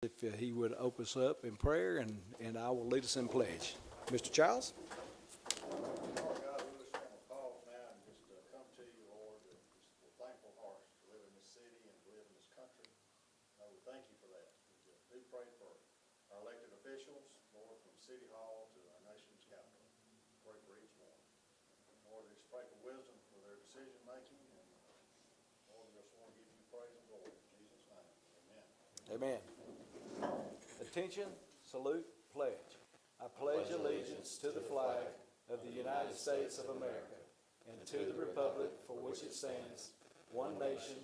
If he would open us up in prayer, and I will lead us in pledge. Mr. Childs? Lord God, we just want to pause now and just come to you, Lord, just with thankful hearts to live in this city and to live in this country. We thank you for that. We do pray for our elected officials, Lord, from City Hall to our nation's capital. Pray for each one. Lord, just pray for wisdom for their decision making, and Lord, we just want to give you praise and glory in Jesus' name. Amen. Amen. Attention, salute, pledge. I pledge allegiance to the flag of the United States of America and to the republic for which it stands, one nation,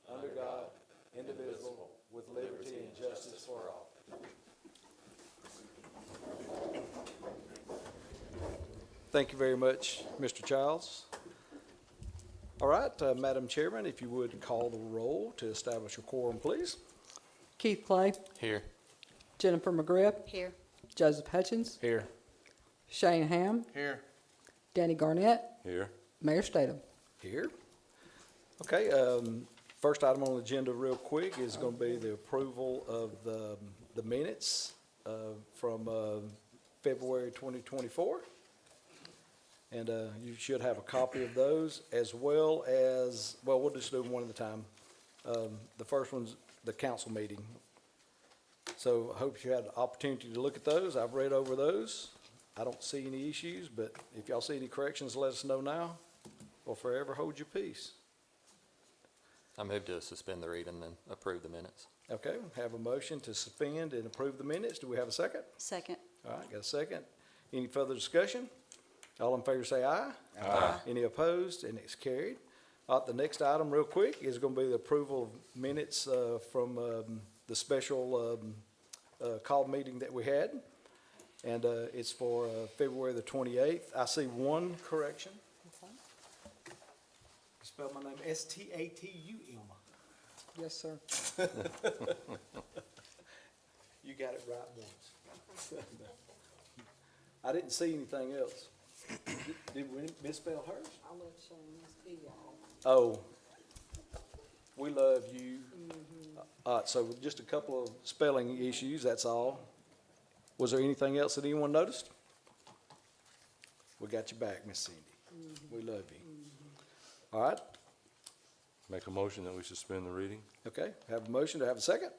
under God, indivisible, with liberty and justice for all. Thank you very much, Mr. Childs. All right, Madam Chairman, if you would call the roll to establish a quorum, please. Keith Clay, Here. Jennifer McGriff, Here. Joseph Hutchins, Here. Shane Ham, Here. Danny Garnett, Here. Mayor Statham. Here. Okay, first item on the agenda real quick is going to be the approval of the minutes from February 2024. And you should have a copy of those, as well as, well, we'll just do them one at a time. The first one's the council meeting. So I hope you had the opportunity to look at those. I've read over those. I don't see any issues, but if y'all see any corrections, let us know now, or forever hold your peace. I move to suspend the reading and approve the minutes. Okay, have a motion to suspend and approve the minutes. Do we have a second? Second. All right, got a second. Any further discussion? All in favor say aye. Aye. Any opposed? And it's carried. The next item, real quick, is going to be the approval of minutes from the special call meeting that we had. And it's for February the 28th. I see one correction. You spell my name S-T-A-T-U-M. Yes, sir. You got it right once. I didn't see anything else. Did we misspell hers? I'll let Shane see y'all. Oh, we love you. So just a couple of spelling issues, that's all. Was there anything else that anyone noticed? We got you back, Miss Cindy. We love you. All right, Make a motion that we suspend the reading? okay, have a motion to have a second?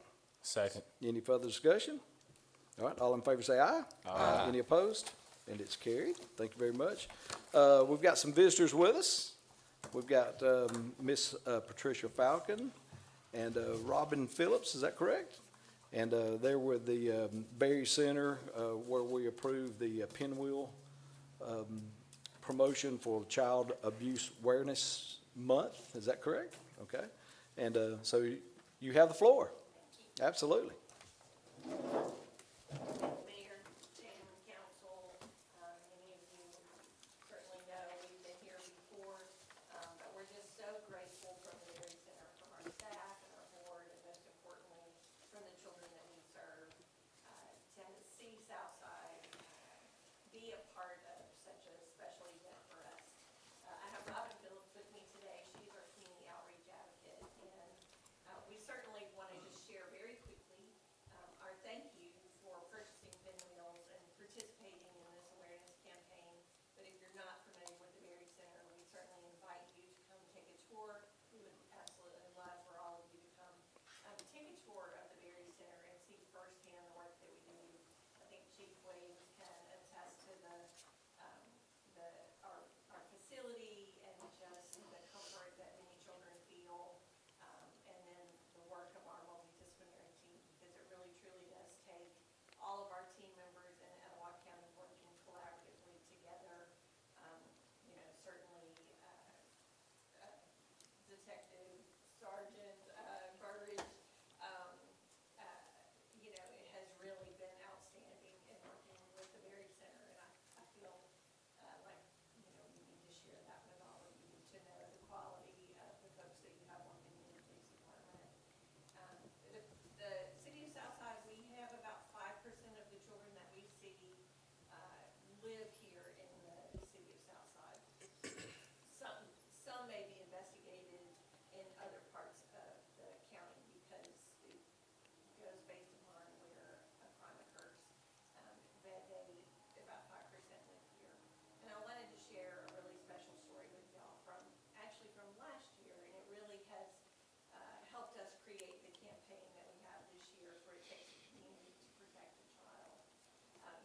Second. Any further discussion? All right, all in favor say aye. Aye. Any opposed? And it's carried. Thank you very much. We've got some visitors with us. We've got Miss Patricia Falcon and Robin Phillips, is that correct? And they're with the Berry Center where we approved the Pinwheel promotion for Child Abuse Awareness Month. Is that correct? Okay. And so you have the floor. Absolutely. Mayor, Chairman, Council, many of you certainly know we've been here before, but we're just so grateful from the Berry Center, from our staff and our board, and most importantly, from the children that we serve, to see Southside be a part of such a special event for us. I have Robin Phillips with me today. She's our community outreach advocate, and we certainly wanted to share very quickly our thank you for purchasing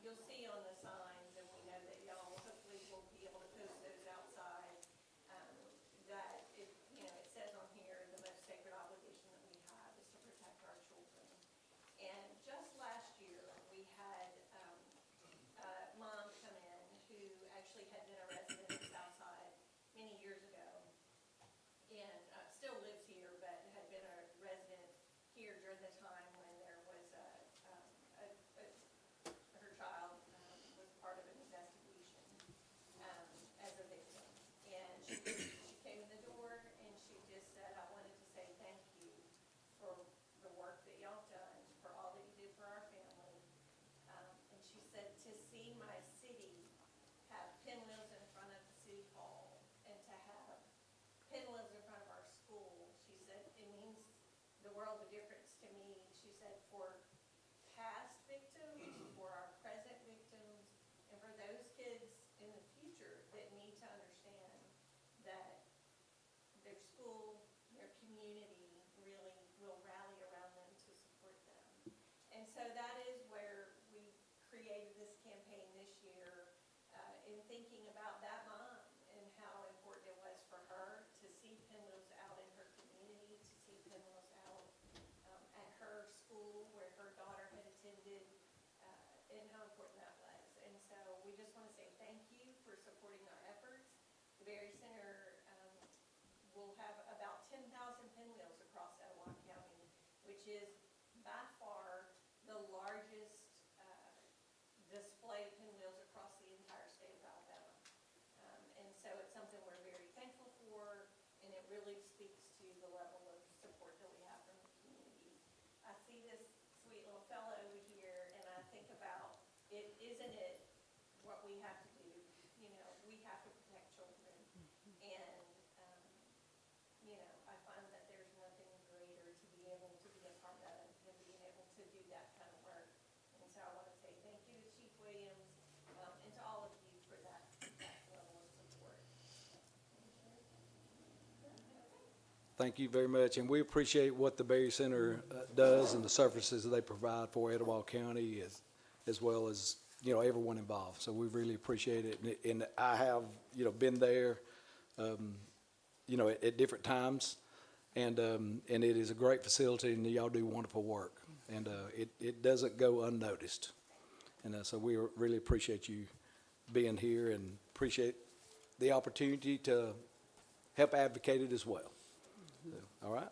you'll see on the signs, and we know that y'all hopefully will be able to post those outside, that it, you know, it says on here, the most sacred obligation that we have is to protect our children. And just last year, we had, a mom come in who actually had been a resident of Southside many years ago, and still lives here, but had been a resident here during the time when there was her child was part of an investigation as a victim. And she came in the door and she just said, I wanted to say thank you for the work that y'all done, for all that you did for our family. And she said, to see my city have pinwheels in front of the city hall and to have pinwheels in front of our school, she said, it means the world of difference to me. She said, for past victims, for our present victims, and for those kids in the future that need to understand that their school, their community really will rally around them to support them. And so that is where we created this campaign this year, in thinking about that mom and how important it was for her to see pinwheels out in her community, to see pinwheels out at her school where her daughter had attended, and how important that was. And so we just want to say thank you for supporting our efforts. The Berry Center will have about 10,000 pinwheels across Etowah County, which is by far the largest display of pinwheels across the entire state of Alabama. And so it's something we're very thankful for, and it really speaks to the level of support that we have from the community. I see this sweet little fella over here, and I think about, isn't it what we have to do? You know, we have to protect children. And, you know, I find that there's nothing greater to be able to be a part of than being able to do that kind of work. And so I want to say thank you to Chief Williams, and to all of you for that level of support. Thank you very much, and we appreciate what the Berry Center does and the services that they provide for Etowah County as well as, you know, everyone involved. So we really appreciate it, and I have, you know, been there, you know, at different times, and it is a great facility, and y'all do wonderful work, and it doesn't go unnoticed. And so we really appreciate you being here and appreciate the opportunity to help advocate it as well. All right.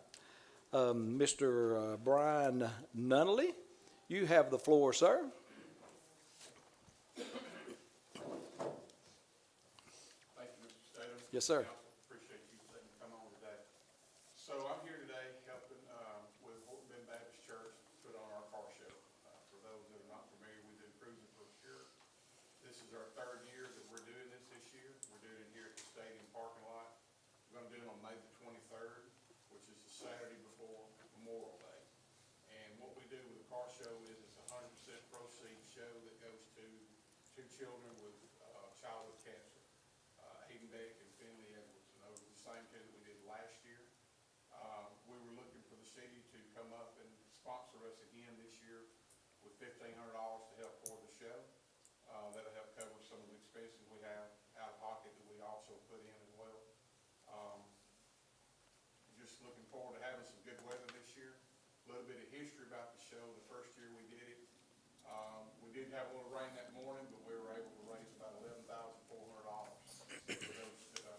Mr. Brian Nunnally, you have the floor, sir. Thank you, Mr. Statham. Yes, sir. Council, appreciate you letting me come on today. So I'm here today helping with Horton Bend Baptist Church put on our car show. For those that are not familiar, we've been cruising for sure. This is our third year that we're doing this year. We're doing it here at the stadium parking lot. We're going to do it on May the 23rd, which is the Saturday before Memorial Day. And what we do with the car show is it's a 100% proceeds show that goes to two children with childhood cancer, Hayden Beck and Finley Edwards. And those are the same two that we did last year. We were looking for the city to come up and sponsor us again this year with $1,500 to help for the show. That'll help cover some of the expenses we have out of pocket that we also put in as well. Just looking forward to having some good weather this year. A little bit of history about the show. The first year we did it, we did have a little rain that morning, but we were able to raise about $11,400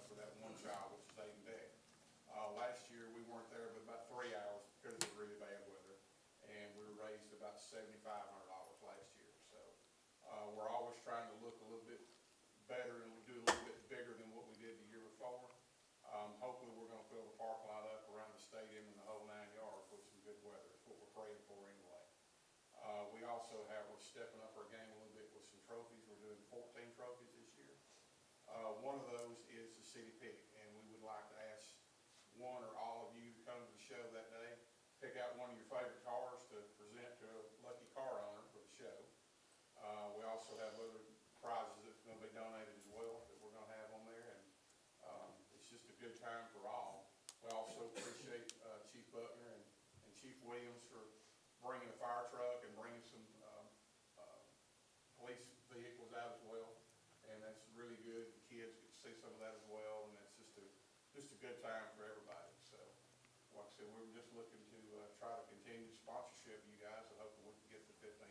for that one child, which is Hayden Beck. Last year we weren't there but about 3 hours because of the really bad weather, and we raised about $7,500 last year. So we're always trying to look a little bit better and do a little bit bigger than what we did the year before. Hopefully we're going to fill the parking lot up around the stadium and the whole 9 yards with some good weather. It's what we're praying for anyway. We also we're stepping up our game a little bit with some trophies. We're doing 14 trophies this year. One of those is the city pick, and we would like to ask one or all of you to come to the show that day, pick out one of your favorite cars to present to a lucky car owner for the show. We also have other prizes that's going to be donated as well that we're going to have on there, and it's just a good time for all. We also appreciate Chief Buckner and Chief Williams for bringing a fire truck and bringing some police see some of that as well, and it's just a good time for everybody, so. Like I said, we were just looking to, try to continue sponsorship of you guys, and hoping we can get the $1,500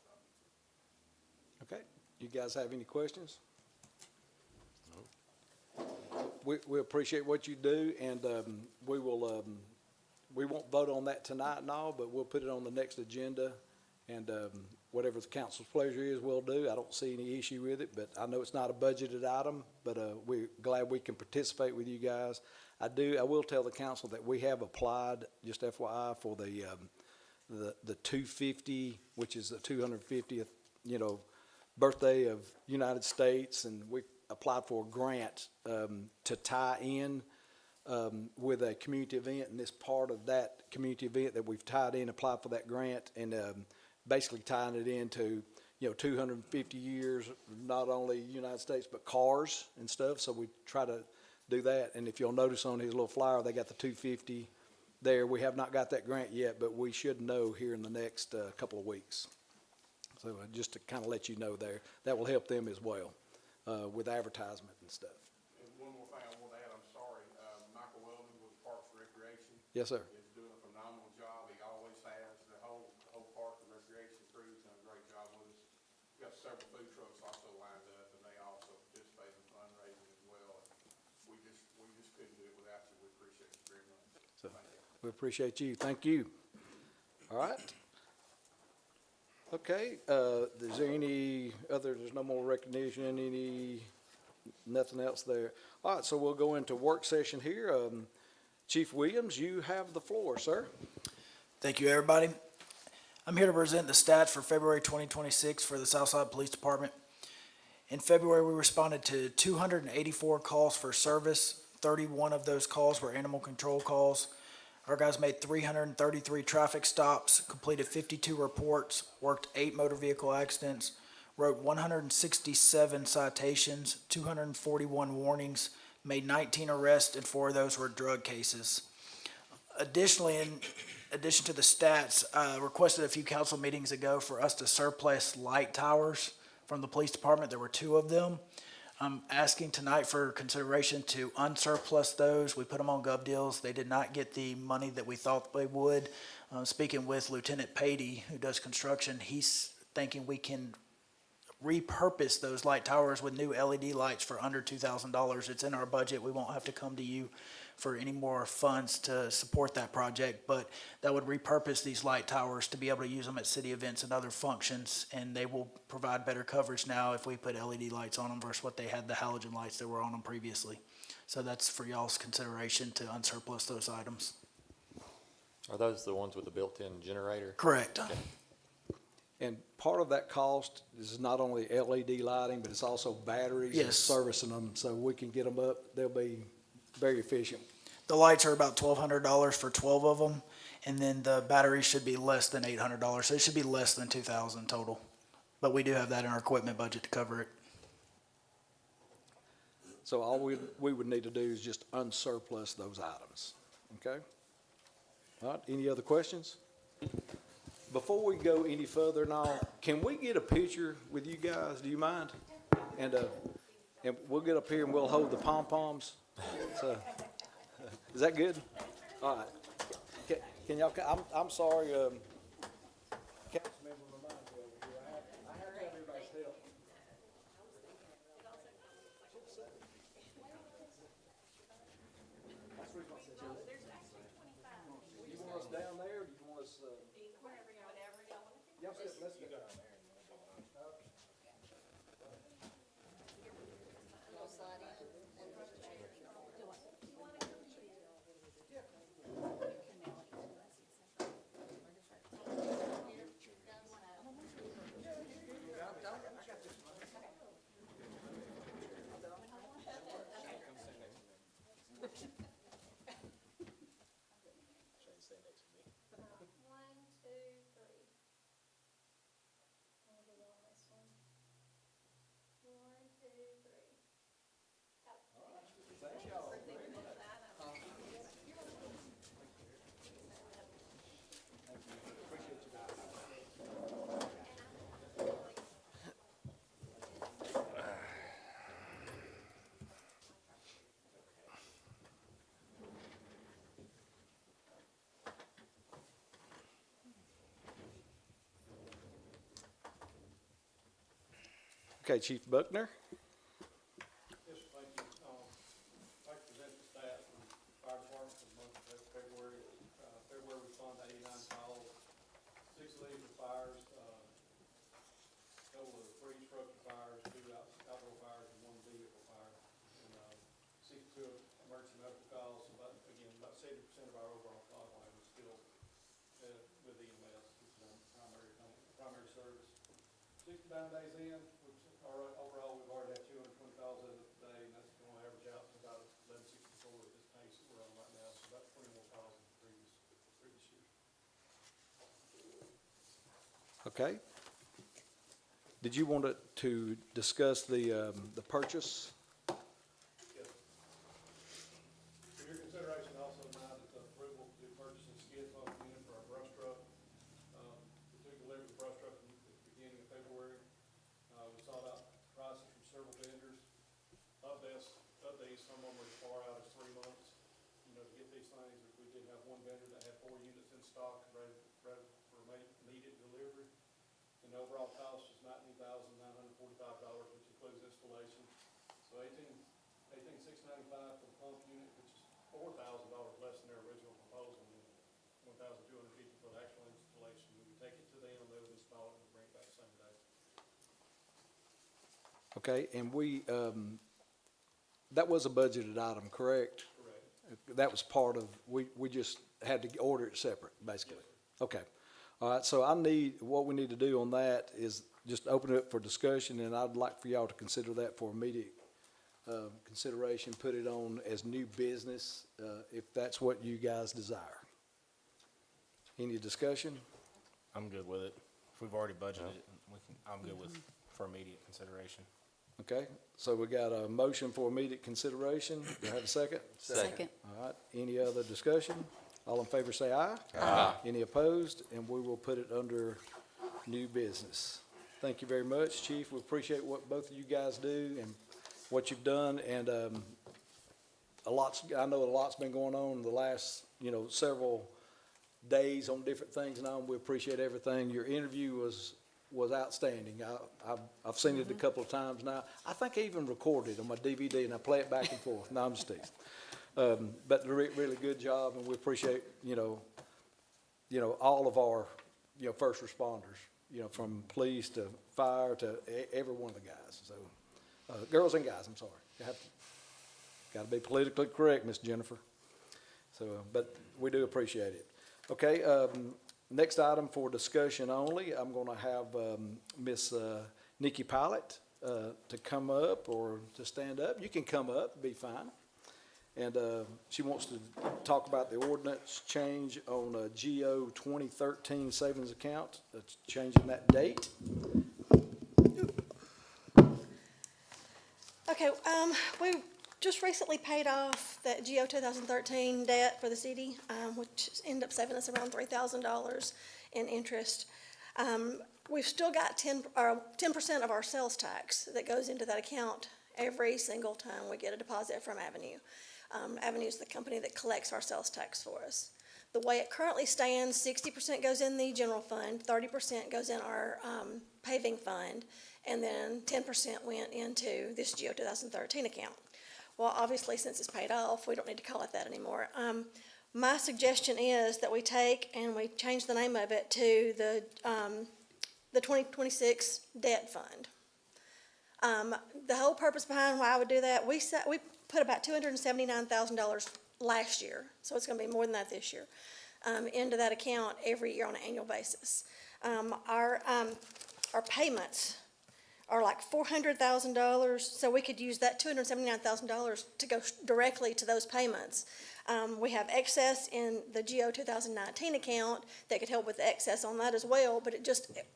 from you. Okay, you guys have any questions? We appreciate what you do, and we will, we won't vote on that tonight and all, but we'll put it on the next agenda, and whatever the council's pleasure is, we'll do. I don't see any issue with it, but I know it's not a budgeted item, but we're glad we can participate with you guys. I will tell the council that we have applied, just FYI, for the 250, which is the 250th, birthday of United States, and we applied for a grant to tie in with a community event, and this part of that community event that we've tied in, applied for that grant, and basically tying it into 250 years, not only United States, but cars and stuff. So we try to do that, and if you'll notice on his little flyer, they got the 250 there. We have not got that grant yet, but we should know here in the next couple of weeks. So just to kind of let you know there, that will help them as well with advertisement and stuff. And one more thing I want to add, I'm sorry, Michael Weldon with Parks and Recreation. Yes, sir. Is doing a phenomenal job. He always has. The whole Parks and Recreation crew's done a great job with us. We got several food trucks also lined up, and they also participate in fundraising as well. We just couldn't do it without you. We appreciate you very much. So, Thank you. we appreciate you. Thank you. All right. Okay, is there any other, there's no more recognition, nothing else there? All right, so we'll go into work session here. Chief Williams, you have the floor, sir. Thank you, everybody. I'm here to present the stats for February 2026 for the Southside Police Department. In February, we responded to 284 calls for service. 31 of those calls were animal control calls. Our guys made 333 traffic stops, completed 52 reports, worked 8 motor vehicle accidents, wrote 167 citations, 241 warnings, made 19 arrests, and 4 of those were drug cases. Additionally, in addition to the stats, requested a few council meetings ago for us to surplus light towers from the police department. There were 2 of them. I'm asking tonight for consideration to unsurplus those. We put them on gov deals. They did not get the money that we thought they would. Speaking with Lieutenant Patey, who does construction, he's thinking we can repurpose those light towers with new LED lights for under $2,000. It's in our budget. We won't have to come to you for any more funds to support that project, but that would repurpose these light towers to be able to use them at city events and other functions, and they will provide better coverage now if we put LED lights on them versus what they had, the halogen lights that were on them previously. So that's for y'all's consideration to unsurplus those items. Are those the ones with the built-in generator? Correct. And part of that cost is not only LED lighting, but it's also batteries and Yes. servicing them, so we can get them up. They'll be very efficient. The lights are about $1,200 for 12 of them, and then the batteries should be less than $800, so it should be less than $2,000 total. But we do have that in our equipment budget to cover it. So all we would need to do is just unsurplus those items, okay? All right, any other questions? Before we go any further now, can we get a picture with you guys? Do you mind? And we'll get up here and we'll hold the pom-poms. So, is that good? All right. Can y'all, I'm sorry, Councilmember reminded me over here, I have to have everybody's help. That's the reason I said, you want us down there, or do you want us, Whatever y'all want to do. y'all said, let's go. Okay, Chief Buckner? Yes, sir, thank you. I'd like to present the stats from the fire department for the month of February. February, we responded to 89 calls. 6 of these were fires, total of 3 structure fires, 2 outdoor fires, and 1 vehicle fire. And 62 emergency medical calls, so about 70% of our overall call volume is still with EMS, which is our primary service. 69 days in, which overall, we've already had 220 calls as of today, and that's going to average out to about 1164 at this pace that we're on right now, so about 20 more calls than previous year. Okay. Did you want to discuss the purchase? Yes. For your consideration also tonight is the approval to purchase a skid pump unit for our brush truck. We took delivery of the brush truck at the beginning of February. We sought out prices from several vendors. Of these, some of them were as far out as 3 months. You know, to get these things, we did have one vendor that had 4 units in stock, ready for immediate delivery. And the overall cost was $19,945, which includes installation. So $18,695 for the pump unit, which is $4,000 less than their original proposal, and $1,250 for the actual installation. We would take it to them, they would install it, and bring it back the same day. Okay, and that was a budgeted item, correct? Correct. That was part of, we just had to order it separate, basically? Okay. All right, so what we need to do on that is just open it up for discussion, and I'd like for y'all to consider that for immediate consideration, put it on as new business, if that's what you guys desire. Any discussion? I'm good with it. If we've already budgeted it, I'm good with, for immediate consideration. Okay, so we got a motion for immediate consideration. Do I have a second? Second. All right, any other discussion? All in favor say aye. Aye. Any opposed? And we will put it under new business. Thank you very much, Chief. We appreciate what both of you guys do and what you've done. And I know a lot's been going on in the last, several days on different things now, and we appreciate everything. Your interview was outstanding. I've seen it a couple of times now. I think I even recorded it on my DVD, and I play it back and forth. No, I'm just teasing. But really good job, and we appreciate, all of our, first responders, from police to fire to every one of the guys. So, girls and guys, I'm sorry. Got to be politically correct, Miss Jennifer. So, but we do appreciate it. Okay, next item for discussion only, I'm going to have Miss Nikki Pilot to come up or to stand up. You can come up, be fine. And she wants to talk about the ordinance change on a GO 2013 savings account, changing that date. Okay, we just recently paid off that GO 2013 debt for the city, which ended up saving us around $3,000 in interest. We've still got 10% of our sales tax that goes into that account every single time we get a deposit from Avenue. Avenue is the company that collects our sales tax for us. The way it currently stands, 60% goes in the general fund, 30% goes in our paving fund, and then 10% went into this GO 2013 account. Well, obviously, since it's paid off, we don't need to call it that anymore. My suggestion is that we take and we change the name of it to the 2026 debt fund. The whole purpose behind why I would do that, we put about $279,000 last year, so it's going to be more than that this year, into that account every year on an annual basis. Our payments are like $400,000, so we could use that $279,000 to go directly to those payments. We have excess in the GO 2019 account that could help with the excess on that as well, but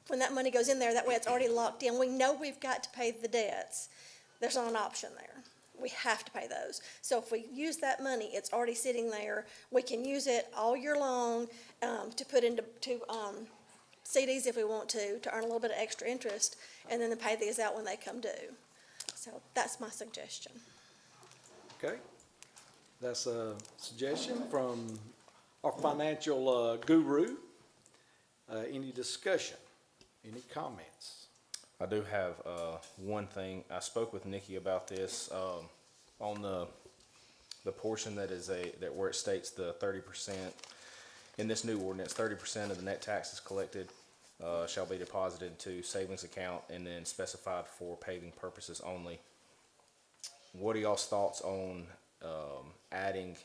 when that money goes in there, that way it's already locked in. We know we've got to pay the debts. There's not an option there. We have to pay those. So if we use that money, it's already sitting there. We can use it all year long to put into CDs if we want to earn a little bit of extra interest, and then to pay these out when they come due. So that's my suggestion. Okay. That's a suggestion from our financial guru. Any discussion? Any comments? I do have, one thing. I spoke with Nikki about this, on the portion that is that where it states the 30%. In this new ordinance, 30% of the net taxes collected, shall be deposited into savings account and then specified for paving purposes only. What are y'all's thoughts on, adding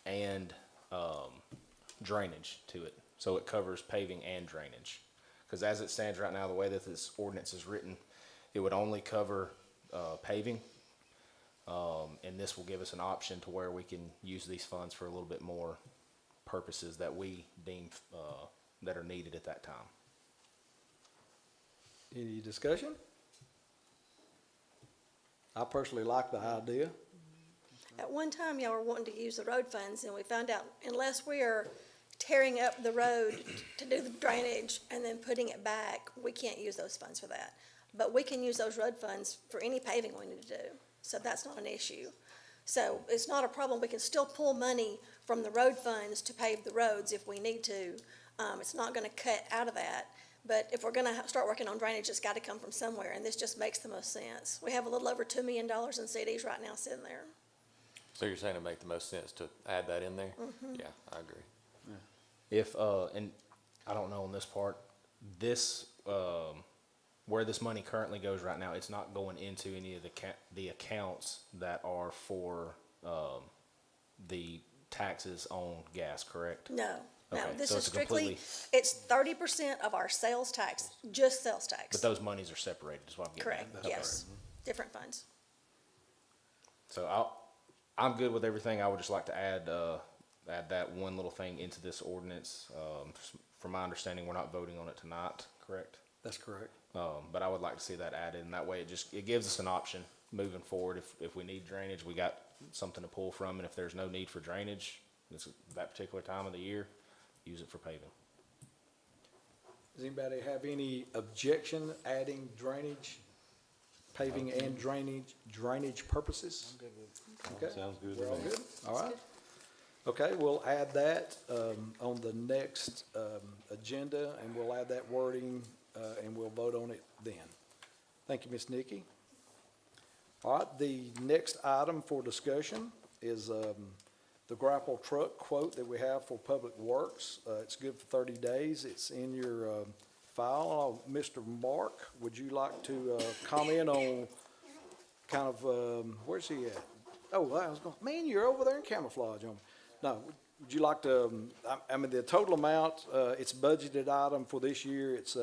and, drainage to it? So it covers paving and drainage. Because as it stands right now, the way that this ordinance is written, it would only cover, paving. And this will give us an option to where we can use these funds for a little bit more purposes that we deem, that are needed at that time. Any discussion? I personally like the idea. At one time, y'all were wanting to use the road funds, and we found out unless we are tearing up the road to do the drainage and then putting it back, we can't use those funds for that. But we can use those road funds for any paving we need to do, so that's not an issue. So it's not a problem, we can still pull money from the road funds to pave the roads if we need to. It's not gonna cut out of that, but if we're gonna start working on drainage, it's gotta come from somewhere, and this just makes the most sense. We have a little over $2 million in CDs right now sitting there. So you're saying it make the most sense to add that in there? Yeah, I agree. If, and I don't know on this part, this, where this money currently goes right now, it's not going into any of the accounts that are for, the taxes on gas, correct? No, no, Okay, this so is it's a strictly, completely- it's 30% of our sales tax, just sales tax. But those monies are separated, is what I'm getting at. Correct, Okay. yes, different funds. So I'm good with everything. I would just like to add that one little thing into this ordinance. From my understanding, we're not voting on it tonight, correct? That's correct. But I would like to see that added, and that way it gives us an option moving forward. If we need drainage, we got something to pull from, and if there's no need for drainage, that particular time of the year, use it for paving. Does anybody have any objection adding drainage, paving and drainage purposes? Okay. Sounds good We're to all me. good? All right. Okay, we'll add that on the next agenda, and we'll add that wording, and we'll vote on it then. Thank you, Ms. Nikki. All right, the next item for discussion is the grapple truck quote that we have for Public Works. It's good for 30 days. It's in your file. Mr. Mark, would you like to comment on kind of, where's he at? Oh, I was going, man, you're over there in camouflage on me. No, would you like to, I mean, the total amount, it's budgeted item for this year, it's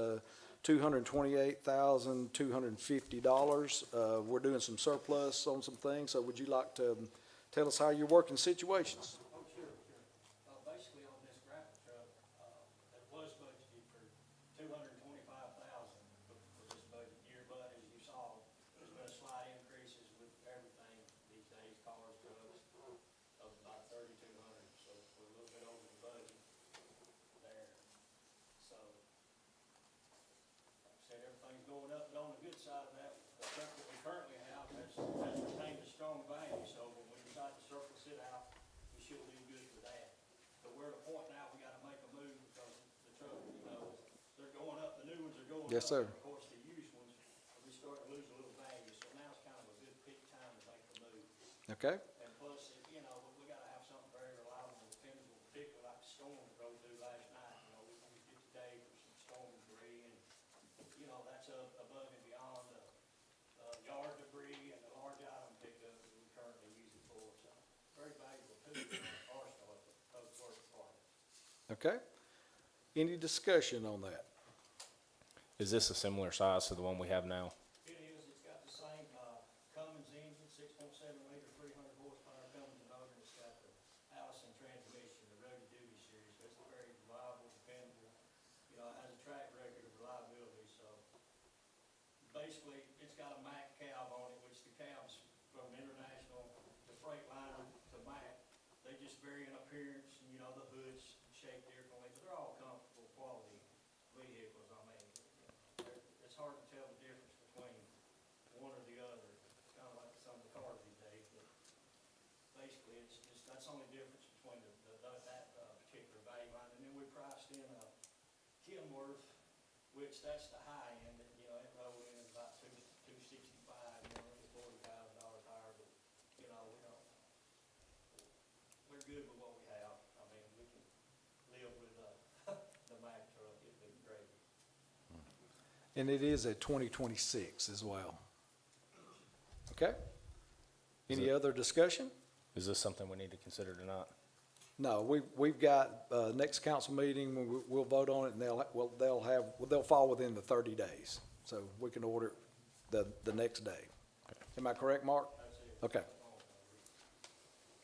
$228,250. We're doing some surplus on some things, so would you like to tell us how you're working situations? Oh, sure. Basically on this grapple truck, that was budgeted for $225,000 for this budget year, but as you saw, there's been a slight increases with everything these days, cars, drugs, of about $3,200, so we're a little bit over the budget there. So, like I said, everything's going up, but on the good side of that, the truck that we currently have has retained a strong value, so when we decide to surplus it out, we should do good for that. But we're at a point now, we gotta make a move because the truck, they're going up, the new ones are going up. Yes, sir. Of course, the used ones, we start to lose a little value, so now it's kind of a good peak time to make the move. Okay, And plus, we gotta have something very reliable and dependable, particularly like the storm that rode through last night. We used it today for some storm debris and, that's above and beyond the yard debris and the large item pickup that we currently use it for. So very valuable tool in our arsenal at the Public Works Department. okay. Any discussion on that? Is this a similar size to the one we have now? It is, it's got the same, Cummins engine, 6.7 liter, 300 horsepower Cummins motor. It's got the Allison transmission, the rugged duty series. So it's very reliable, dependable. It has a track record of reliability, so basically, it's got a Mack cab on it, which the cabs from International to Freightliner to Mack, they just vary in appearance, and the hood's shaped differently, but they're all comfortable, quality vehicles. It's hard to tell the difference between one or the other. It's kind of like some of the cars these days, but basically, that's the only difference between that particular value line. And then we priced in a Kenworth, which that's the high end, it rolled in good with what we have. I mean, we can live with, the Mack truck, it'd be great. And it is a 2026 as well. Okay? Any other discussion? Is this something we need to consider tonight? No, we've got, next council meeting, we'll vote on it, and they'll fall within the 30 days. So we can order it the next day. Am I correct, Mark? Okay.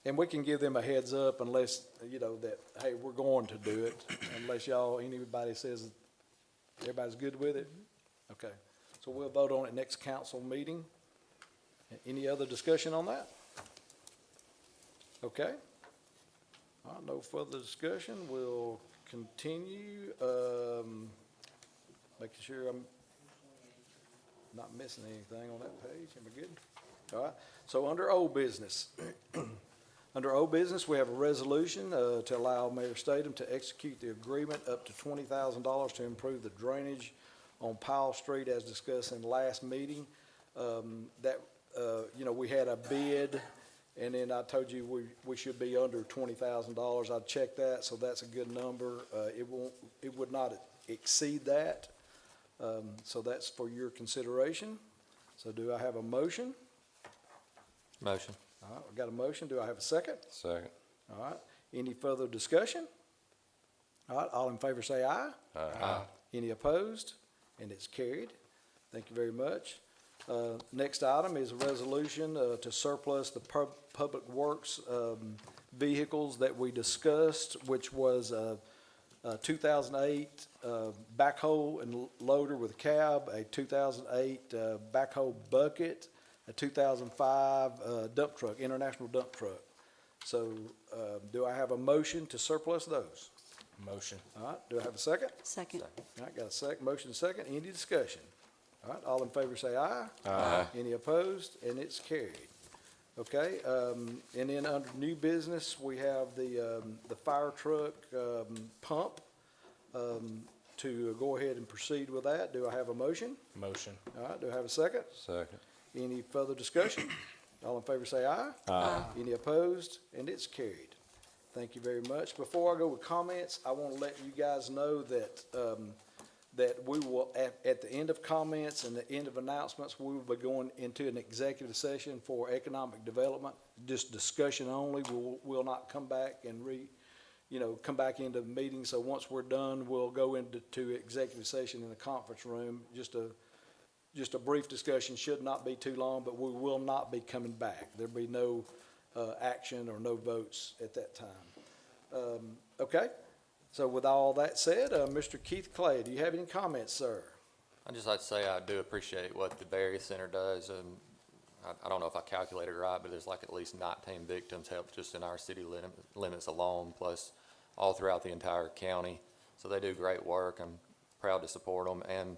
And we can give them a heads up unless, that, hey, we're going to do it, unless anybody says everybody's good with it. Okay. So we'll vote on it next council meeting. Any other discussion on that? Okay. All right, no further discussion. We'll continue, making sure I'm not missing anything on that page. Am I good? All right. So under old business, under old business, we have a resolution to allow Mayor Statham to execute the agreement up to $20,000 to improve the drainage on Powell Street as discussed in the last meeting. We had a bid, and then I told you we should be under $20,000. I checked that, so that's a good number. It would not exceed that. So that's for your consideration. So do I have a motion? Motion. All right, we got a motion. Do I have a second? Second. All right. Any further discussion? All right, all in favor say aye. Aye. Any opposed? And it's carried. Thank you very much. Next item is a resolution to surplus the public works vehicles that we discussed, which was a 2008 backhoe and loader with a cab, a 2008 backhoe bucket, a 2005 dump truck, international dump truck. So do I have a motion to surplus those? Motion. All right, do I have a second? Second. All right, got a second, motion second, any discussion? All right, all in favor say aye. Aye. Any opposed? And it's carried. Okay, and then under new business, we have the fire truck, pump, to go ahead and proceed with that. Do I have a motion? Motion. All right, do I have a second? Second. Any further discussion? All in favor say aye. Aye. Any opposed? And it's carried. Thank you very much. Before I go with comments, I want to let you guys know that, that we will, at the end of comments and the end of announcements, we will be going into an executive session for economic development, just discussion only. We'll not come back and come back into the meeting. So once we're done, we'll go into executive session in the conference room. Just a brief discussion, should not be too long, but we will not be coming back. There'll be no action or no votes at that time. Okay, so with all that said, Mr. Keith Clay, do you have any comments, sir? I'd just like to say I do appreciate what the Berry Center does, and I don't know if I calculated it right, but there's like at least 19 victims helped just in our city limits alone, plus all throughout the entire county. So they do great work. I'm proud to support them, and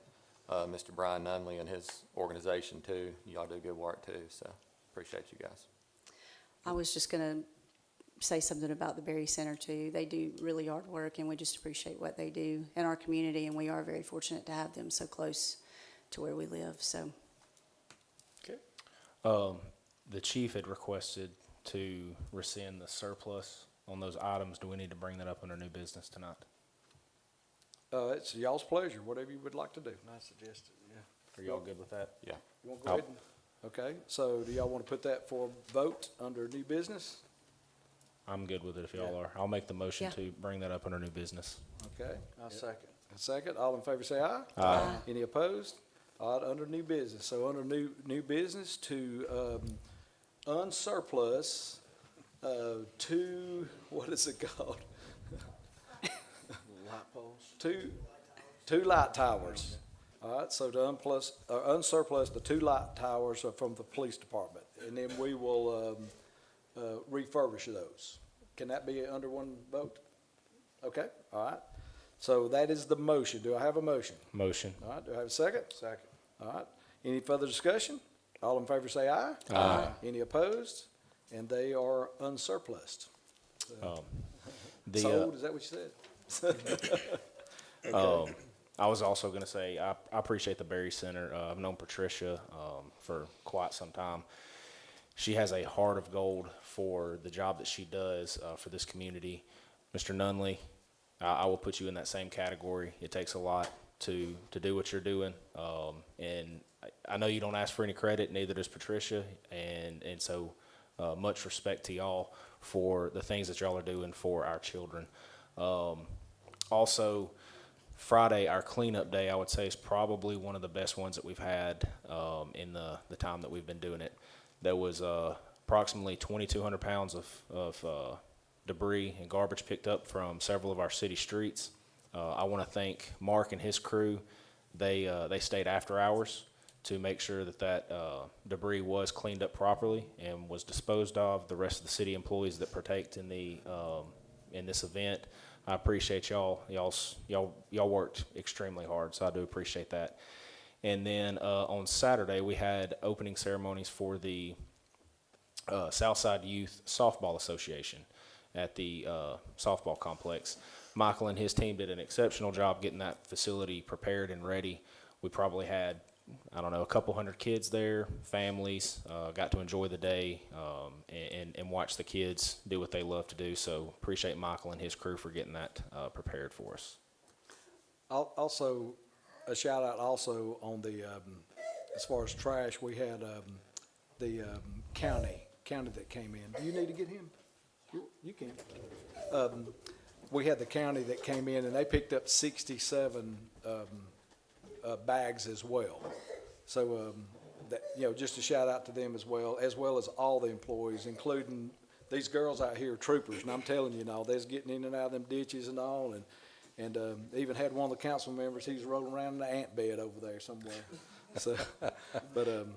Mr. Brian Nunley and his organization too. Y'all do good work too, so appreciate you guys. I was just going to say something about the Berry Center too. They do really hard work, and we just appreciate what they do in our community, and we are very fortunate to have them so close to where we live. So, Okay. The chief had requested to rescind the surplus on those items. Do we need to bring that up under new business tonight? It's y'all's pleasure, whatever you would like to do. I suggest it, yeah. Are y'all good with that? Yeah. You want to go ahead and, okay, so do y'all want to put that for a vote under new business? I'm good with it if y'all are. I'll make the motion Yeah. to bring that up under new business. Okay. I'll second. A second, all in favor say aye. Aye. Any opposed? All right, under new business, so under new business to, unsurplus, what is it called? Light poles. Two light towers. All right, so to unsurplus the two light towers from the police department, and then we will, refurbish those. Can that be under one vote? Okay, all right. So that is the motion. Do I have a motion? Motion. All right, do I have a second? Second. All right. Any further discussion? All in favor say aye. Aye. Any opposed? And they are unsurplused. Sold, is that what you said? I was also going to say, I appreciate the Berry Center. I've known Patricia for quite some time. she has a heart of gold for the job that she does for this community. Mr. Nunley, I will put you in that same category. It takes a lot to do what you're doing, and I know you don't ask for any credit, neither does Patricia, and so much respect to y'all for the things that y'all are doing for our children. Also, Friday, our cleanup day, I would say, is probably one of the best ones that we've had in the time that we've been doing it. There was approximately 2,200 pounds of debris and garbage picked up from several of our city streets. I want to thank Mark and his crew. They stayed after hours to make sure that debris was cleaned up properly and was disposed of. The rest of the city employees that partake in this event, I appreciate y'all. Y'all worked extremely hard, so I do appreciate that. And then on Saturday, we had opening ceremonies for the Southside Youth Softball Association at the softball complex. Michael and his team did an exceptional job getting that facility prepared and ready. We probably had, I don't know, a couple hundred kids there, families, got to enjoy the day and watch the kids do what they love to do. So appreciate Michael and his crew for getting that prepared for us. Also, a shout out also on the, as far as trash, we had the county that came in. Do you need to get him? You can. We had the county that came in and they picked up 67 bags as well. So, that, just a shout out to them as well as all the employees, including these girls out here, troopers. And I'm telling you, they's getting in and out of them ditches and all. And even had one of the council members, he's rolling around in the ant bed over there somewhere. So, but,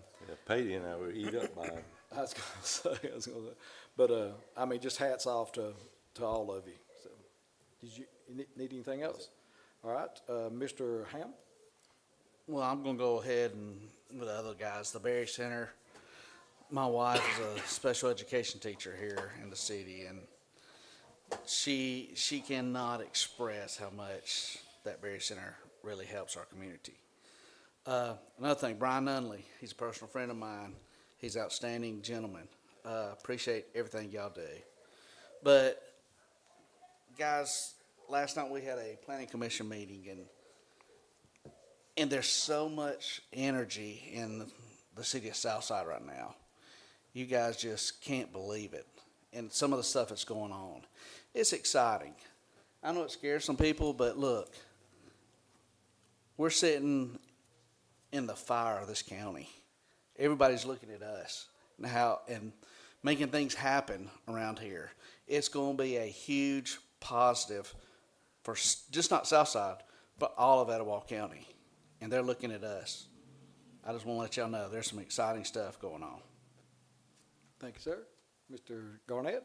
Patty and I were eat up by him. I was gonna say, but, I mean, just hats off to all of you. So, did you need anything else? All right, Mr. Ham? Well, I'm gonna go ahead and with the other guys, the Berry Center. My wife is a special education teacher here in the city, and she cannot express how much that Berry Center really helps our community. Another thing, Brian Nunley, he's a personal friend of mine. He's an outstanding gentleman. Appreciate everything y'all do. But guys, last night we had a planning commission meeting, and there's so much energy in the city of Southside right now. You guys just can't believe it. And some of the stuff that's going on. It's exciting. I know it scares some people, but look, we're sitting in the fire of this county. Everybody's looking at us and making things happen around here. It's going to be a huge positive for just not Southside, but all of Etowah County. And they're looking at us. I just want to let y'all know there's some exciting stuff going on. Thank you, sir. Mr. Garnett?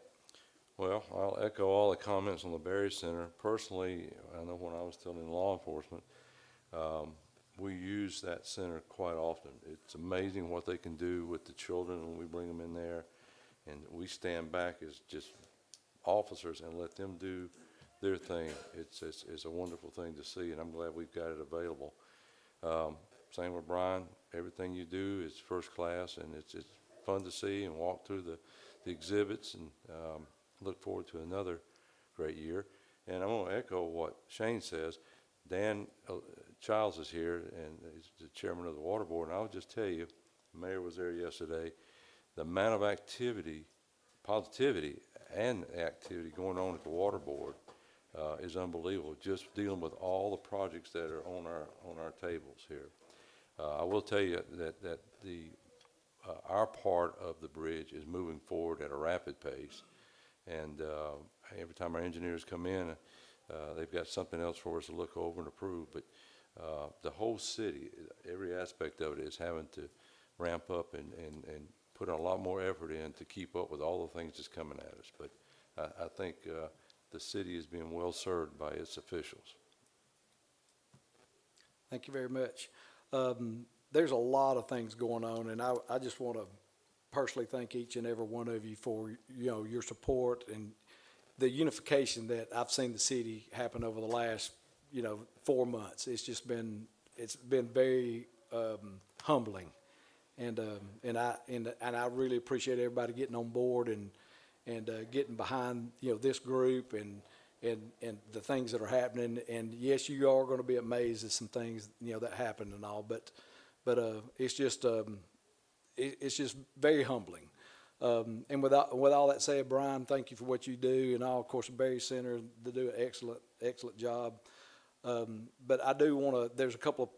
Well, I'll echo all the comments on the Berry Center. Personally, I know when I was still in law enforcement, we use that center quite often. It's amazing what they can do with the children when we bring them in there, and we stand back as just officers and let them do their thing. It's a wonderful thing to see, and I'm glad we've got it available. Same with Brian. Everything you do is first class, and it's fun to see and walk through the exhibits, and look forward to another great year. And I'm going to echo what Shane says. Dan Childs is here, and he's the chairman of the Water Board, and I'll just tell you, the mayor was there yesterday, the amount of activity, positivity, and activity going on at the Water Board is unbelievable, just dealing with all the projects that are on our tables here. I will tell you that our part of the bridge is moving forward at a rapid pace, and every time our engineers come in, they've got something else for us to look over and approve. But the whole city, every aspect of it is having to ramp up and put a lot more effort in to keep up with all the things that's coming at us. But I think the city is being well served by its officials. Thank you very much. There's a lot of things going on, and I just want to personally thank each and every one of you for your support and the unification that I've seen the city happen over the last 4 months. It's been very humbling, And I really appreciate everybody getting on board and getting behind, this group and the things that are happening. And yes, you are going to be amazed at some things, that happen and all, but it's just very humbling. And with all that said, Brian, thank you for what you do, and all, of course, the Berry Center, they do an excellent job. But I do want to, there's a couple of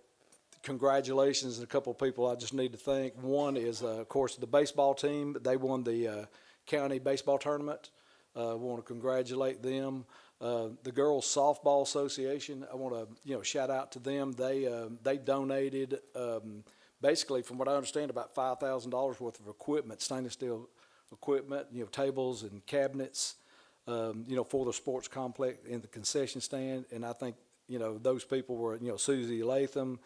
congratulations and a couple of people I just need to thank. One is, of course, the baseball team. They won the county baseball tournament. I want to congratulate them. The Girls Softball Association, I want to, shout out to them. They donated, basically, from what I understand, about $5,000 worth of equipment, stainless steel equipment, tables and cabinets, for the sports complex in the concession stand. And I think, those people were, Susie Latham,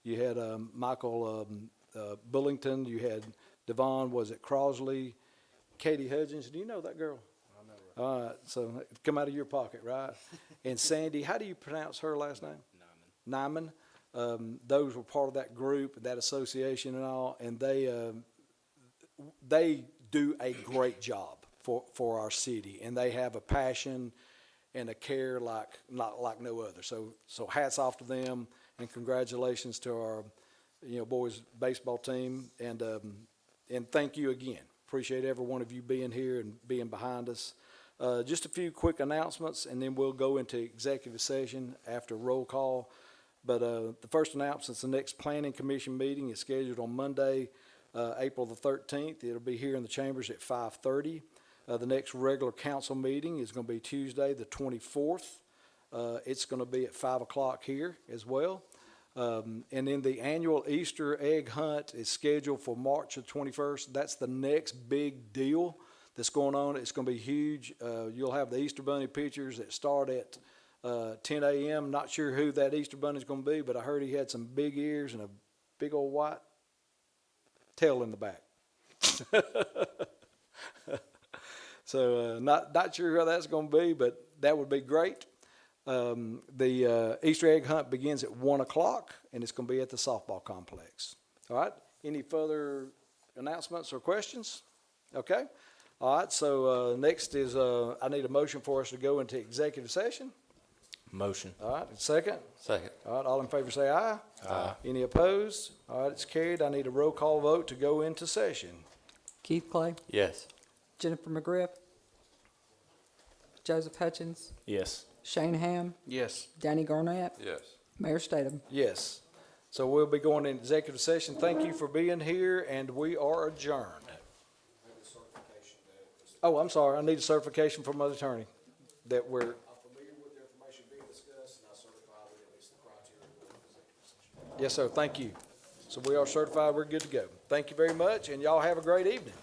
you had Michael Bullington, you had Devon, was it Crosley, Katie Hudgens. Do you know that girl? I know her. All right, so it come out of your pocket, right? And Sandy, how do you pronounce her last name? Nyman. Those were part of that group, that association and all, and they do a great job for our city, and they have a passion and a care like no other. So hats off to them, and congratulations to our, boys baseball team, and thank you again. Appreciate every one of you being here and being behind us. Just a few quick announcements, and then we'll go into executive session after roll call. But the first announcement, the next Planning Commission meeting is scheduled on Monday, April the 13th. It'll be here in the chambers at 5:30. The next regular council meeting is going to be Tuesday, the 24th. It's going to be at 5 o'clock here as well. And then the annual Easter egg hunt is scheduled for March the 21st. That's the next big deal that's going on. It's going to be huge. You'll have the Easter Bunny pictures that start at 10 a.m. Not sure who that Easter Bunny is going to be, but I heard he had some big ears and a big old white tail in the back. So not sure who that's going to be, but that would be great. The Easter egg hunt begins at 1 o'clock, and it's going to be at the softball complex. All right. Any further announcements or questions? Okay. All right. So next is I need a motion for us to go into executive session. Motion. All right. Second. Second. All right. All in favor say aye. Aye. Any opposed? All right. It's carried. I need a roll call vote to go into session. Keith Clay, Yes. Jennifer McGriff, Joseph Hutchins, Yes. Shane Ham, Yes. Danny Garnett, Yes. Mayor Statham. Yes. So we'll be going into executive session. Thank you for being here, and we are adjourned. Oh, I'm sorry. I need a certification from my attorney that we're. I'm familiar with the information being discussed, and I certify that it meets the criteria for executive session. Yes, sir. Thank you. So we are certified. We're good to go. Thank you very much, and y'all have a great evening.